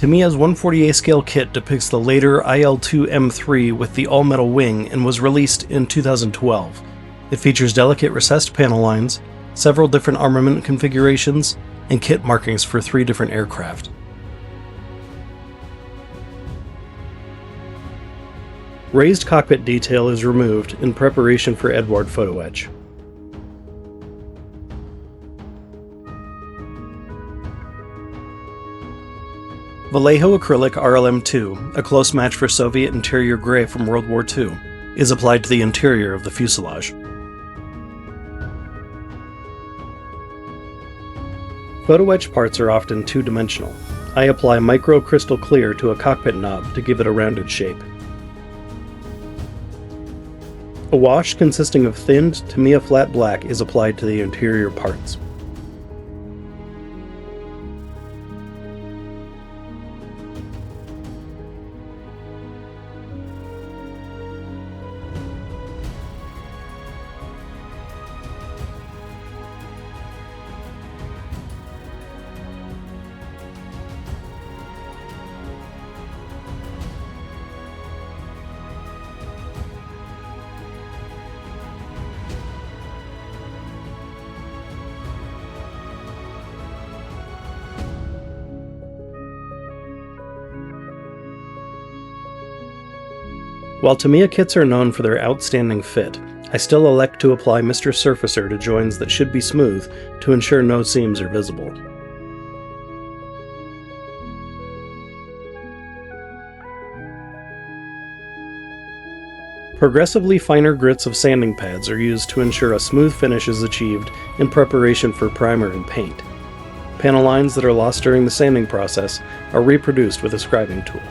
Tamiya's 140A scale kit depicts the later IL-2 M3 with the all-metal wing and was released in 2012. It features delicate recessed panel lines, several different armament configurations, and kit markings for 3 different aircraft. Raised cockpit detail is removed in preparation for Eduard photo etch. Vallejo acrylic RLM2, a close match for Soviet interior gray from World War II, is applied to the interior of the fuselage. Photo etch parts are often two-dimensional. I apply micro crystal clear to a cockpit knob to give it a rounded shape. A wash consisting of thinned Tamiya flat black is applied to the interior parts. While Tamiya kits are known for their outstanding fit, I still elect to apply Mr. Surfacer to joins that should be smooth to ensure no seams are visible. Progressively finer grits of sanding pads are used to ensure a smooth finish is achieved in preparation for primer and paint. Panel lines that are lost during the sanding process are reproduced with a scribing tool.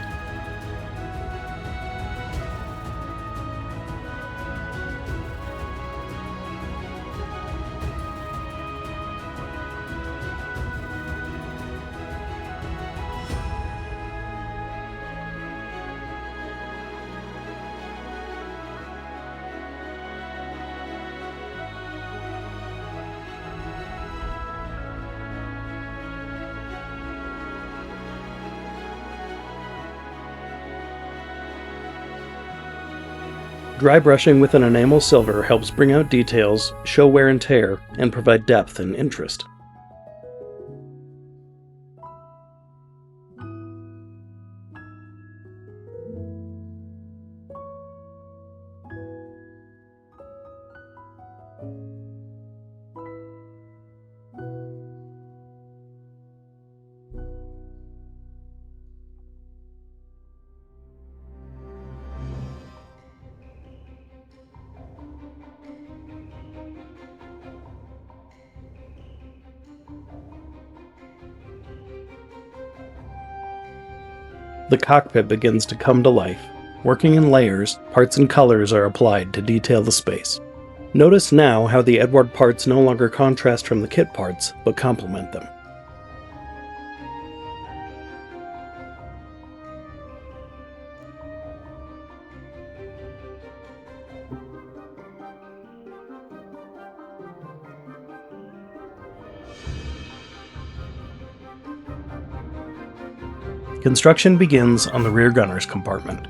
Dry brushing with an enamel silver helps bring out details, show wear and tear, and provide depth and interest. The cockpit begins to come to life. Working in layers, parts and colors are applied to detail the space. Notice now how the Eduard parts no longer contrast from the kit parts, but complement them. Construction begins on the rear gunner's compartment.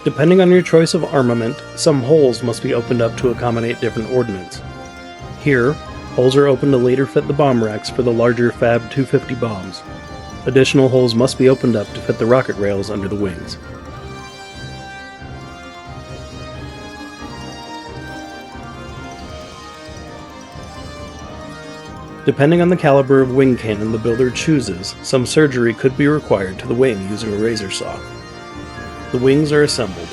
Depending on your choice of armament, some holes must be opened up to accommodate different ordnance. Here, holes are opened to later fit the bomb racks for the larger Fab 250 bombs. Additional holes must be opened up to fit the rocket rails under the wings. Depending on the caliber of wing cannon the builder chooses, some surgery could be required to the wing using a razor saw. The wings are assembled.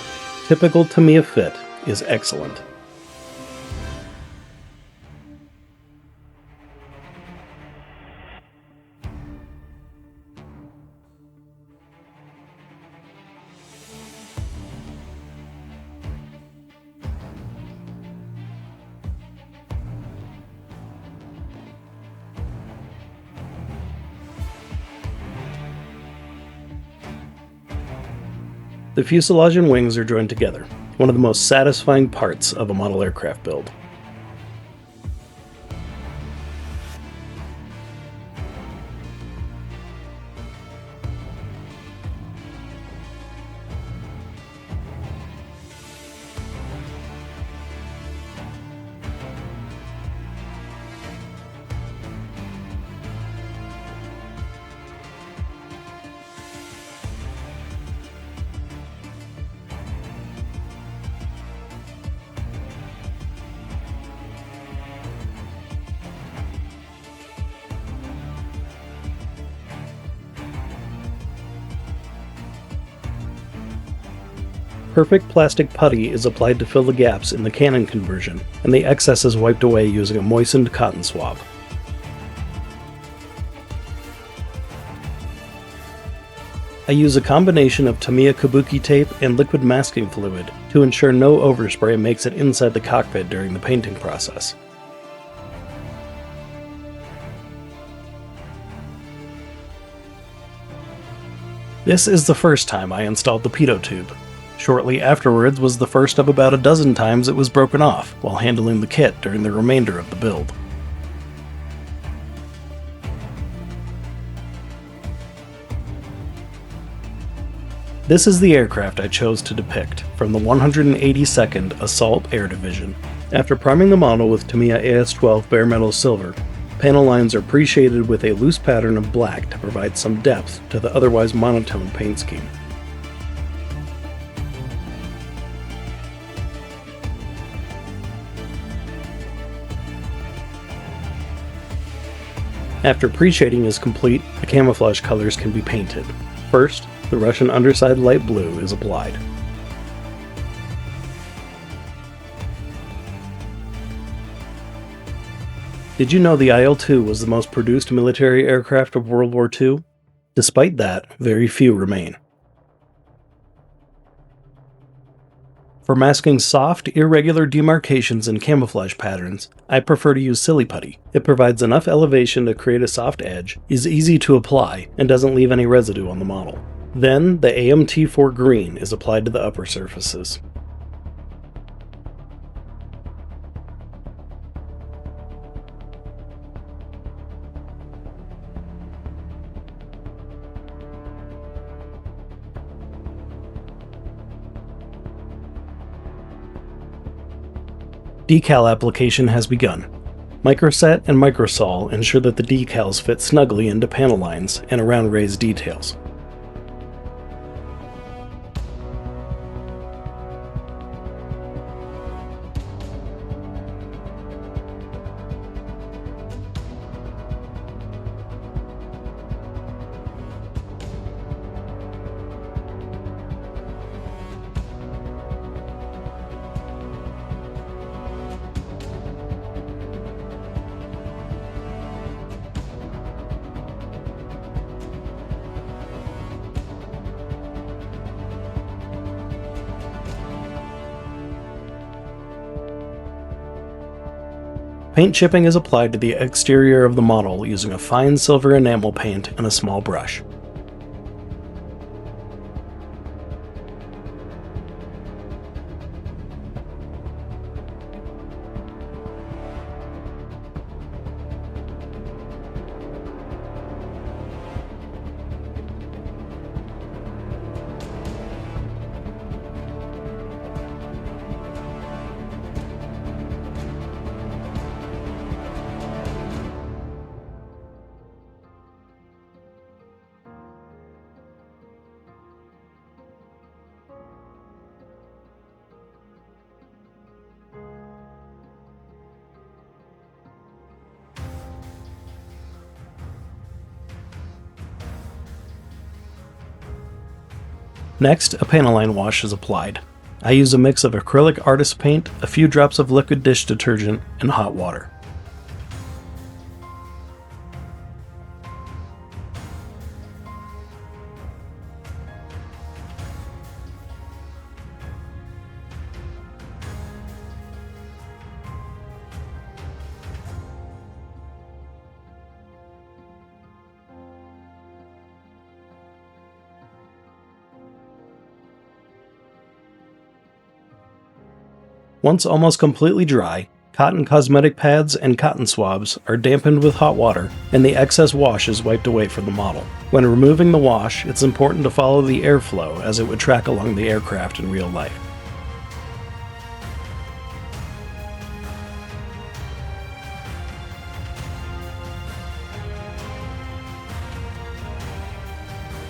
Typical Tamiya fit is excellent. The fuselage and wings are joined together, one of the most satisfying parts of a model aircraft build. Perfect plastic putty is applied to fill the gaps in the cannon conversion, and the excess is wiped away using a moistened cotton swab. I use a combination of Tamiya kabuki tape and liquid masking fluid to ensure no overspray makes it inside the cockpit during the painting process. This is the first time I installed the pitot tube. Shortly afterwards was the first of about a dozen times it was broken off while handling the kit during the remainder of the build. This is the aircraft I chose to depict from the 182nd Assault Air Division. After priming the model with Tamiya AS-12 bare metal silver, panel lines are pre-shaded with a loose pattern of black to provide some depth to the otherwise monotone paint scheme. After pre-shading is complete, the camouflage colors can be painted. First, the Russian underside light blue is applied. Did you know the IL-2 was the most produced military aircraft of World War II? Despite that, very few remain. For masking soft, irregular demarcations and camouflage patterns, I prefer to use silly putty. It provides enough elevation to create a soft edge, is easy to apply, and doesn't leave any residue on the model. Then, the AMT4 green is applied to the upper surfaces. Decal application has begun. Microset and microsol ensure that the decals fit snugly into panel lines and around raised details. Paint chipping is applied to the exterior of the model using a fine silver enamel paint and a small brush. Next, a panel line wash is applied. I use a mix of acrylic artist paint, a few drops of liquid dish detergent, and hot water. Once almost completely dry, cotton cosmetic pads and cotton swabs are dampened with hot water, and the excess wash is wiped away from the model. When removing the wash, it's important to follow the airflow as it would track along the aircraft in real life.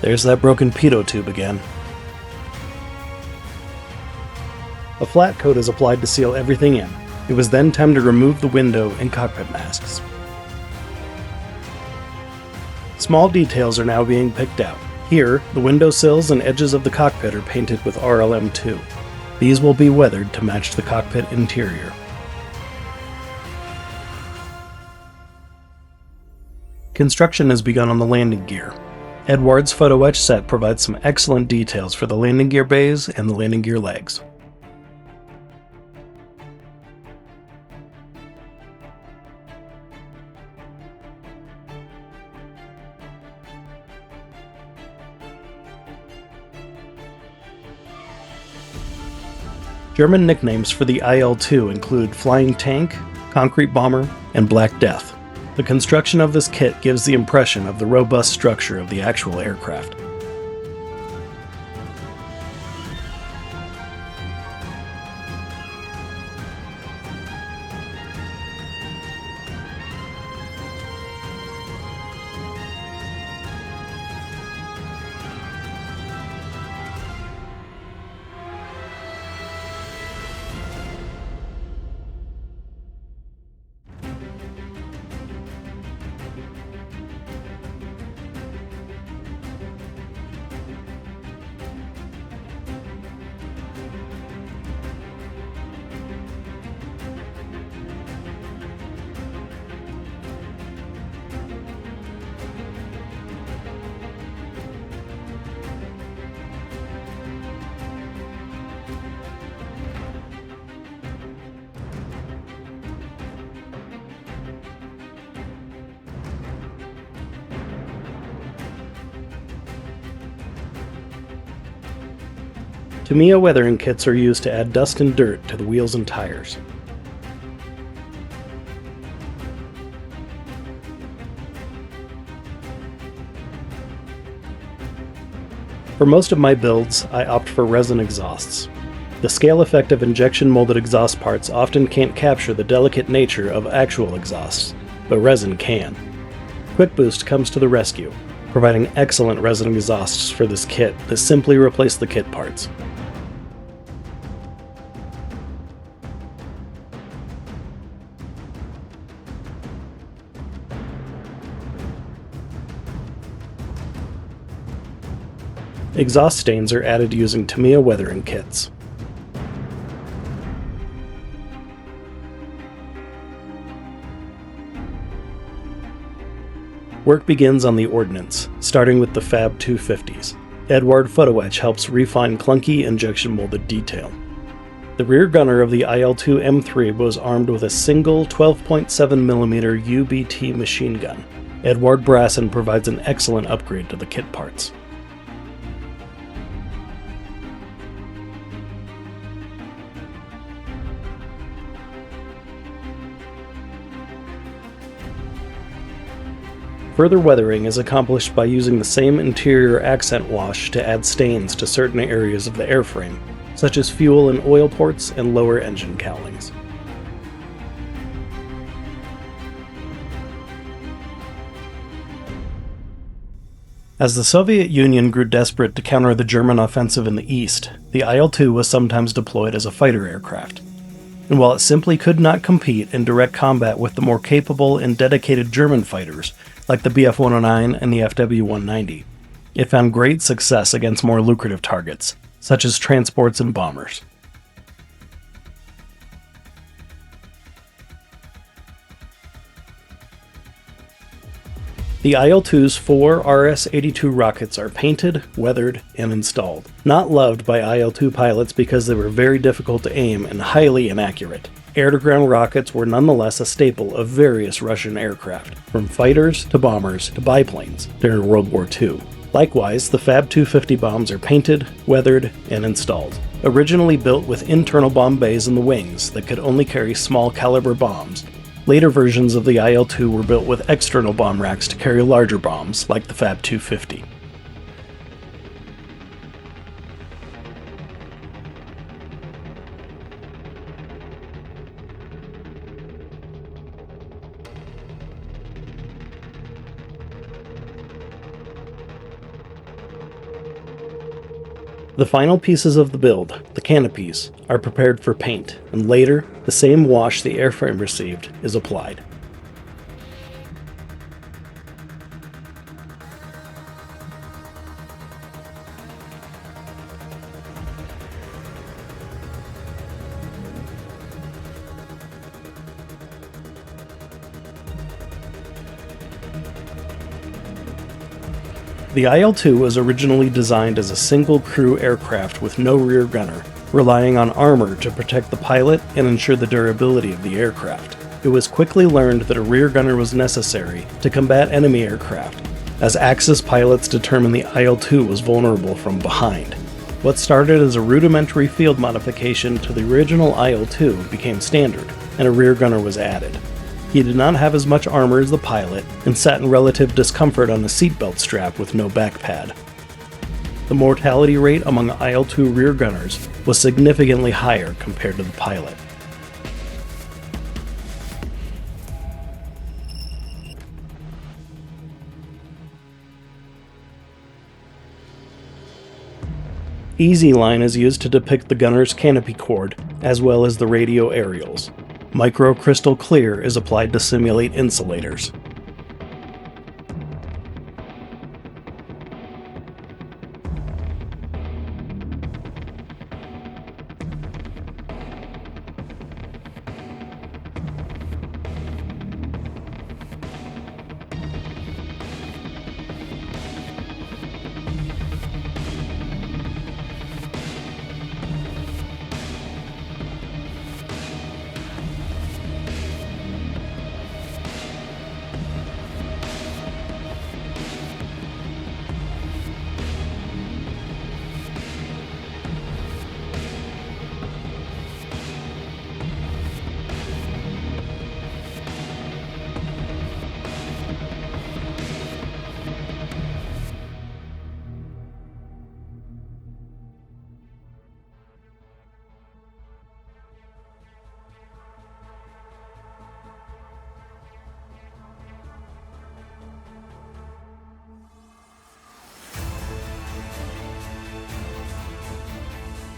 There's that broken pitot tube again. A flat coat is applied to seal everything in. It was then time to remove the window and cockpit masks. Small details are now being picked out. Here, the window sills and edges of the cockpit are painted with RLM2. These will be weathered to match the cockpit interior. Construction has begun on the landing gear. Eduard's photo etch set provides some excellent details for the landing gear bays and the landing gear legs. German nicknames for the IL-2 include Flying Tank, Concrete Bomber, and Black Death. The construction of this kit gives the impression of the robust structure of the actual aircraft. Tamiya weathering kits are used to add dust and dirt to the wheels and tires. For most of my builds, I opt for resin exhausts. The scale effect of injection molded exhaust parts often can't capture the delicate nature of actual exhausts, but resin can. Quickboost comes to the rescue, providing excellent resin exhausts for this kit that simply replace the kit parts. Exhaust stains are added using Tamiya weathering kits. Work begins on the ordnance, starting with the Fab 250s. Eduard photo etch helps refine clunky injection molded detail. The rear gunner of the IL-2 M3 was armed with a single 12.7mm UBT machine gun. Eduard Brasson provides an excellent upgrade to the kit parts. Further weathering is accomplished by using the same interior accent wash to add stains to certain areas of the airframe, such as fuel and oil ports and lower engine cowlings. As the Soviet Union grew desperate to counter the German offensive in the east, the IL-2 was sometimes deployed as a fighter aircraft. And while it simply could not compete in direct combat with the more capable and dedicated German fighters, like the Bf-109 and the FW-190, It found great success against more lucrative targets, such as transports and bombers. The IL-2's 4 RS-82 rockets are painted, weathered, and installed. Not loved by IL-2 pilots because they were very difficult to aim and highly inaccurate. Air-to-ground rockets were nonetheless a staple of various Russian aircraft, from fighters to bombers to biplanes during World War II. Likewise, the Fab-250 bombs are painted, weathered, and installed. Originally built with internal bomb bays in the wings that could only carry small caliber bombs, later versions of the IL-2 were built with external bomb racks to carry larger bombs, like the Fab-250. The final pieces of the build, the canopies, are prepared for paint, and later, the same wash the airframe received is applied. The IL-2 was originally designed as a single-crew aircraft with no rear gunner, relying on armor to protect the pilot and ensure the durability of the aircraft. It was quickly learned that a rear gunner was necessary to combat enemy aircraft, as Axis pilots determined the IL-2 was vulnerable from behind. What started as a rudimentary field modification to the original IL-2 became standard, and a rear gunner was added. He did not have as much armor as the pilot, and sat in relative discomfort on a seatbelt strap with no back pad. The mortality rate among IL-2 rear gunners was significantly higher compared to the pilot. Easy line is used to depict the gunner's canopy cord, as well as the radio aerials. Microcrystal clear is applied to simulate insulators.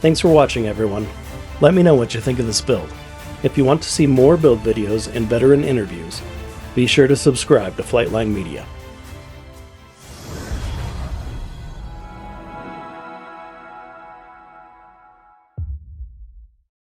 Thanks for watching, everyone. Let me know what you think of this build. If you want to see more build videos and veteran interviews, be sure to subscribe to Flightline Media.